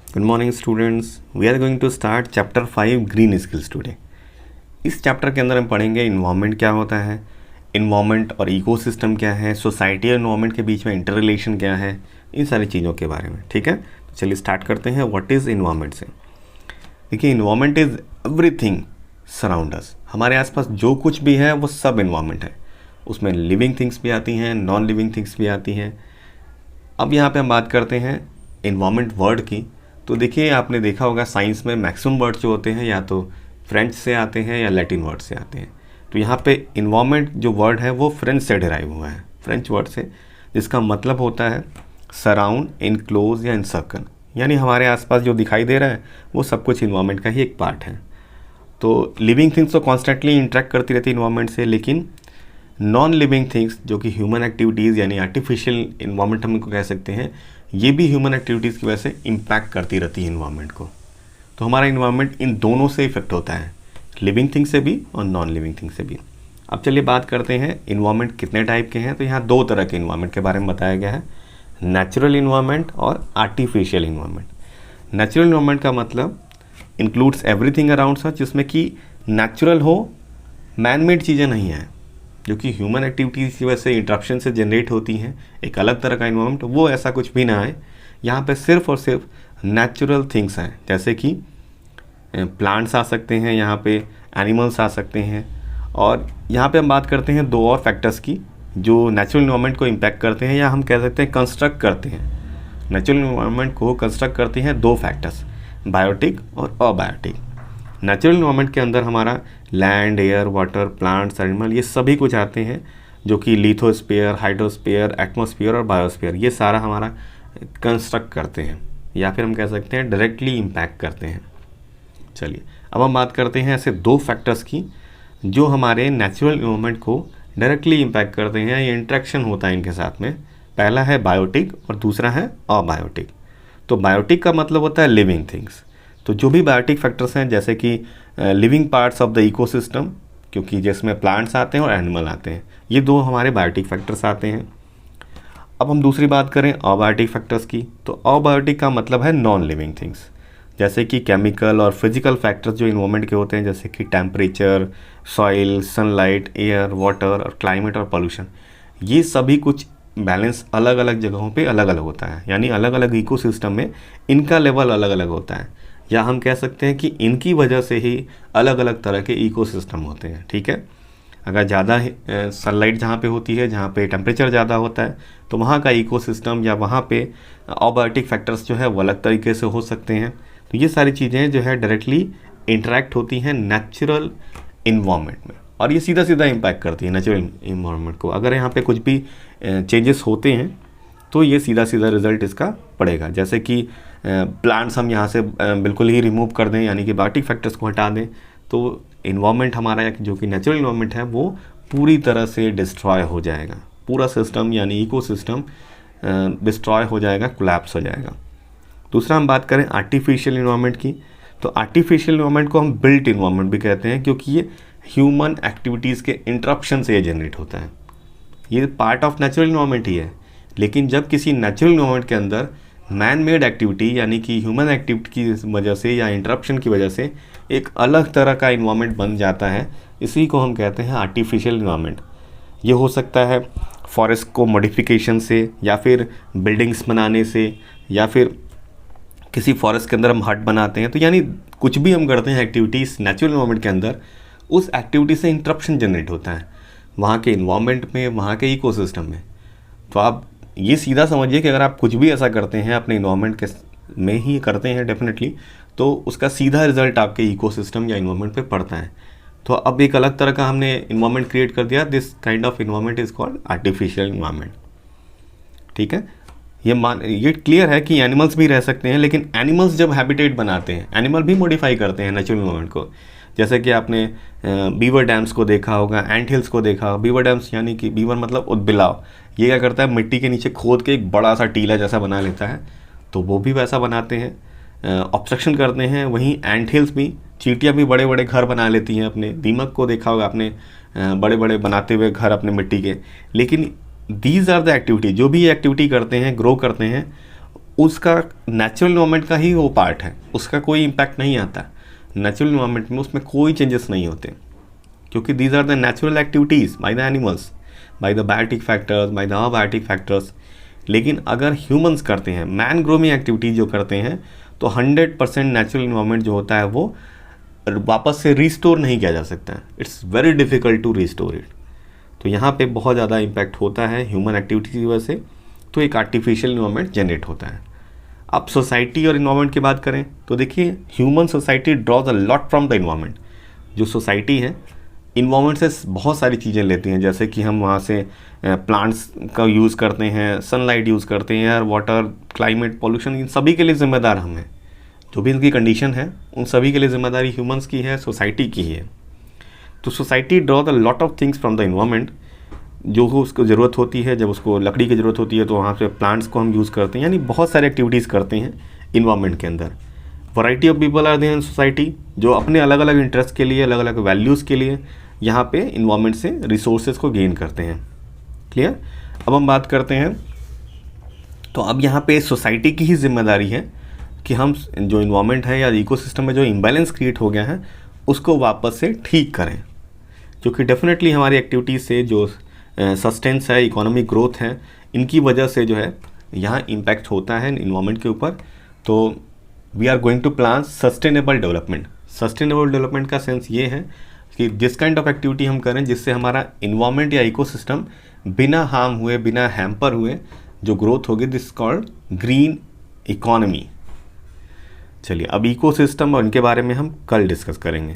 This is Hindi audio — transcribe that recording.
Good morning students, we are going to start chapter 5 green skills today. इस चैप्टर के अंदर हम पढ़ेंगे इन्वायरमेंट क्या होता है, इन्वायरमेंट और इकोसिस्टम क्या है, सोसाइटी और इन्वायरमेंट के बीच में इंटर रिलेशन क्या है, इन सारी चीज़ों के बारे में। ठीक है, तो चलिए स्टार्ट करते हैं। व्हाट इज़ इन्वायरमेंट से। देखिए, इन्वायरमेंट इज़ एवरीथिंग सराउंड अस। हमारे आसपास जो कुछ भी है वो सब इन्वायरमेंट है। उसमें लिविंग थिंग्स भी आती हैं, नॉन लिविंग थिंग्स भी आती हैं। अब यहाँ पे हम बात करते हैं इन्वायरमेंट वर्ड की। तो देखिए, आपने देखा होगा साइंस में मैक्सिमम वर्ड जो होते हैं या तो फ्रेंच से आते हैं या लैटिन वर्ड से आते हैं। तो यहाँ पे इन्वायरमेंट जो वर्ड है वो फ्रेंच से डिराइव हुआ है, फ्रेंच वर्ड से, जिसका मतलब होता है सराउंड, इनक्लोज या इनसर्कल। यानी हमारे आसपास जो दिखाई दे रहा है वो सब कुछ इन्वायरमेंट का ही एक पार्ट है। तो लिविंग थिंग्स तो कॉन्स्टेंटली इंटरेक्ट करती रहती है इन्वायरमेंट से, लेकिन नॉन लिविंग थिंग्स जो कि ह्यूमन एक्टिविटीज़ यानी आर्टिफिशियल इन्वायरमेंट हम इनको कह सकते हैं, ये भी ह्यूमन एक्टिविटीज़ की वजह से इम्पैक्ट करती रहती है इन्वायरमेंट को। तो हमारा इन्वायरमेंट इन दोनों से इफेक्ट होता है, लिविंग थिंग से भी और नॉन लिविंग थिंग से भी। अब चलिए बात करते हैं इन्वायरमेंट कितने टाइप के हैं। तो यहाँ दो तरह के इन्वायरमेंट के बारे में बताया गया है, नेचुरल इन्वायरमेंट और आर्टिफिशियल इन्वायरमेंट। नेचुरल इन्वायरमेंट का मतलब इंक्लूड्स एवरीथिंग अराउंड सच, जिसमें कि नेचुरल हो, मैन मेड चीज़ें नहीं हैं जो कि ह्यूमन एक्टिविटीज़ की वजह से इंटरप्शन से जनरेट होती हैं, एक अलग तरह का इन्वायरमेंट, वो ऐसा कुछ भी ना है। यहाँ पे सिर्फ और सिर्फ नेचुरल थिंग्स हैं, जैसे कि प्लांट्स आ सकते हैं, यहाँ पे एनिमल्स आ सकते हैं। और यहाँ पे हम बात करते हैं दो और फैक्टर्स की जो नेचुरल इन्वायरमेंट को इम्पैक्ट करते हैं, या हम कह सकते हैं कंस्ट्रक्ट करते हैं। नेचुरल इन्वायरमेंट को कंस्ट्रक्ट करते हैं दो फैक्टर्स, बायोटिक और अबायोटिक। नेचुरल इन्वायरमेंट के अंदर हमारा land, air, water, plants, animal, ये सभी कुछ आते हैं, जो कि लिथोस्फीयर, हाइड्रोस्फीयर, एटमॉस्फेयर और बायोस्फीयर, ये सारा हमारा कंस्ट्रक्ट करते हैं, या फिर हम कह सकते हैं डायरेक्टली इम्पैक्ट करते हैं। चलिए अब हम बात करते हैं ऐसे दो फैक्टर्स की जो हमारे नेचुरल इन्वायरमेंट को डायरेक्टली इम्पैक्ट करते हैं, ये इंट्रैक्शन होता है इनके साथ में। पहला है बायोटिक और दूसरा है अबायोटिक। तो बायोटिक का मतलब होता है लिविंग थिंग्स। तो जो भी बायोटिक फैक्टर्स हैं, जैसे कि living parts of the ecosystem, क्योंकि जिसमें प्लांट्स आते हैं और एनिमल आते हैं, ये दो हमारे बायोटिक फैक्टर्स आते हैं। अब हम दूसरी बात करें अबायोटिक फैक्टर्स की। तो अबायोटिक का मतलब है नॉन लिविंग थिंग्स, जैसे कि केमिकल और फिजिकल फैक्टर्स जो इन्वायरमेंट के होते हैं, जैसे कि temperature, soil, sunlight, air, water और क्लाइमेट और पोल्यूशन। ये सभी कुछ बैलेंस अलग अलग जगहों पे अलग अलग होता है, यानी अलग अलग इकोसिस्टम में इनका लेवल अलग अलग होता है, या हम कह सकते हैं कि इनकी वजह से ही अलग अलग तरह के इकोसिस्टम होते हैं। ठीक है, अगर ज़्यादा सनलाइट जहाँ पे होती है, जहाँ पे टेम्परेचर ज़्यादा होता है, तो वहाँ का इकोसिस्टम या वहाँ पे अबायोटिक फैक्टर्स जो है वो अलग तरीके से हो सकते हैं। तो ये सारी चीज़ें जो है डायरेक्टली इंटरेक्ट होती हैं नेचुरल इन्वायरमेंट में, और ये सीधा सीधा इम्पैक्ट करती है नेचुरल इन्वायरमेंट को। अगर यहाँ पे कुछ भी चेंजेस होते हैं तो ये सीधा सीधा रिजल्ट इसका पड़ेगा। जैसे कि प्लांट्स हम यहाँ से बिल्कुल ही रिमूव कर दें, यानी कि बायोटिक फैक्टर्स को हटा दें, तो इन्वायरमेंट हमारा जो कि नेचुरल इन्वायरमेंट है वो पूरी तरह से डिस्ट्रॉय हो जाएगा। पूरा सिस्टम यानी इकोसिस्टम डिस्ट्रॉय हो जाएगा, कोलैप्स हो जाएगा। दूसरा हम बात करें आर्टिफिशियल इन्वायरमेंट की। तो आर्टिफिशियल इन्वायरमेंट को हम बिल्ट इन्वायरमेंट भी कहते हैं, क्योंकि ये ह्यूमन एक्टिविटीज़ के इंटरप्शन से ये जनरेट होता है। ये पार्ट ऑफ नेचुरल इन्वायरमेंट ही है, लेकिन जब किसी नेचुरल इन्वायरमेंट के अंदर मैन मेड एक्टिविटी यानी कि ह्यूमन एक्टिविटी की वजह से या इंटरप्शन की वजह से एक अलग तरह का इन्वायरमेंट बन जाता है, इसी को हम कहते हैं आर्टिफिशियल इन्वायरमेंट। ये हो सकता है फॉरेस्ट को मॉडिफिकेशन से, या फिर बिल्डिंग्स बनाने से, या फिर किसी फॉरेस्ट के अंदर हम हट बनाते हैं। तो यानी कुछ भी हम करते हैं एक्टिविटीज़ नेचुरल इन्वायरमेंट के अंदर, उस एक्टिविटी से इंटरप्शन जनरेट होता है वहाँ के इन्वायरमेंट में, वहाँ के इकोसिस्टम में। तो आप ये सीधा समझिए कि अगर आप कुछ भी ऐसा करते हैं अपने इन्वायरमेंट के में ही करते हैं डेफिनेटली, तो उसका सीधा रिजल्ट आपके इकोसिस्टम या इन्वायरमेंट पे पड़ता है। तो अब एक अलग तरह का हमने इन्वायरमेंट क्रिएट कर दिया। This kind of environment is called artificial environment. ठीक है, ये क्लियर है कि एनिमल्स भी रह सकते हैं, लेकिन एनिमल्स जब हैबिटेट बनाते हैं, एनिमल भी मॉडिफाई करते हैं नेचुरल इन्वायरमेंट को। जैसे कि आपने बीवर डैम्स को देखा होगा, एंट हिल्स को देखा। बीवर डैम्स यानी कि बीवर मतलब उदबिलाव, ये क्या करता है, मिट्टी के नीचे खोद के एक बड़ा सा टीला जैसा बना लेता है, तो वो भी वैसा बनाते हैं, ऑब्स्ट्रक्शन करते हैं। वहीं एंट हिल्स भी, चींटियाँ भी बड़े बड़े घर बना लेती हैं अपने। दीमक को देखा होगा आपने, बड़े बड़े बनाते हुए घर अपने मिट्टी के। लेकिन दीज आर द एक्टिविटी, जो भी एक्टिविटी करते हैं, ग्रो करते हैं, उसका नेचुरल इन्वायरमेंट का ही वो पार्ट है, उसका कोई इम्पैक्ट नहीं आता। नेचुरल इन्वायरमेंट में उसमें कोई चेंजेस नहीं होते, क्योंकि these are the natural activities by the animals, by the biotic factors, by the abiotic factors. लेकिन अगर ह्यूमंस करते हैं, मैन ग्रोमिंग एक्टिविटीज़ जो करते हैं, तो 100% नेचुरल इन्वायरमेंट जो होता है वो वापस से रिस्टोर नहीं किया जा सकता है। It's very difficult to restore it. तो यहाँ पे बहुत ज़्यादा इम्पैक्ट होता है ह्यूमन एक्टिविटी की वजह से, तो एक आर्टिफिशियल इन्वायरमेंट जनरेट होता है। अब सोसाइटी और इन्वायरमेंट की बात करें तो देखिए, human society draws a lot from the environment. जो सोसाइटी है इन्वायरमेंट से बहुत सारी चीज़ें लेती हैं, जैसे कि हम वहाँ से प्लांट्स का यूज़ करते हैं, सनलाइट यूज़ करते हैं, एयर, वाटर, क्लाइमेट, पॉल्यूशन, इन सभी के लिए ज़िम्मेदार हम हैं। जो भी इनकी कंडीशन है उन सभी के लिए ज़िम्मेदारी ह्यूमंस की है, सोसाइटी की ही है। तो society draw the lot of things from the environment. जो उसको ज़रूरत होती है, जब उसको लकड़ी की ज़रूरत होती है तो वहाँ पे प्लांट्स को हम यूज़ करते हैं, यानी बहुत सारी एक्टिविटीज़ करते हैं इन्वायरमेंट के अंदर। Variety of people are there in society, जो अपने अलग अलग इंटरेस्ट के लिए, अलग अलग वैल्यूज़ के लिए यहाँ पे इन्वायरमेंट से रिसोर्सेज को गेन करते हैं। क्लियर? अब हम बात करते हैं, तो अब यहाँ पे सोसाइटी की ही जिम्मेदारी है कि हम जो इन्वायरमेंट है या इकोसिस्टम में जो इम्बैलेंस क्रिएट हो गया है उसको वापस से ठीक करें, क्योंकि डेफिनेटली हमारी एक्टिविटीज़ से जो सस्टेंस है, इकोनॉमिक ग्रोथ है, इनकी वजह से जो है यहाँ इम्पैक्ट होता है इन्वायरमेंट के ऊपर। तो we are going to plan sustainable development. Sustainable development का सेंस ये है कि जिस काइंड ऑफ एक्टिविटी हम करें जिससे हमारा इन्वायरमेंट या इकोसिस्टम बिना हार्म हुए, बिना हैम्पर हुए जो ग्रोथ होगी, दिस कॉल्ड ग्रीन इकोनॉमी। चलिए, अब इकोसिस्टम और इनके बारे में हम कल डिस्कस करेंगे।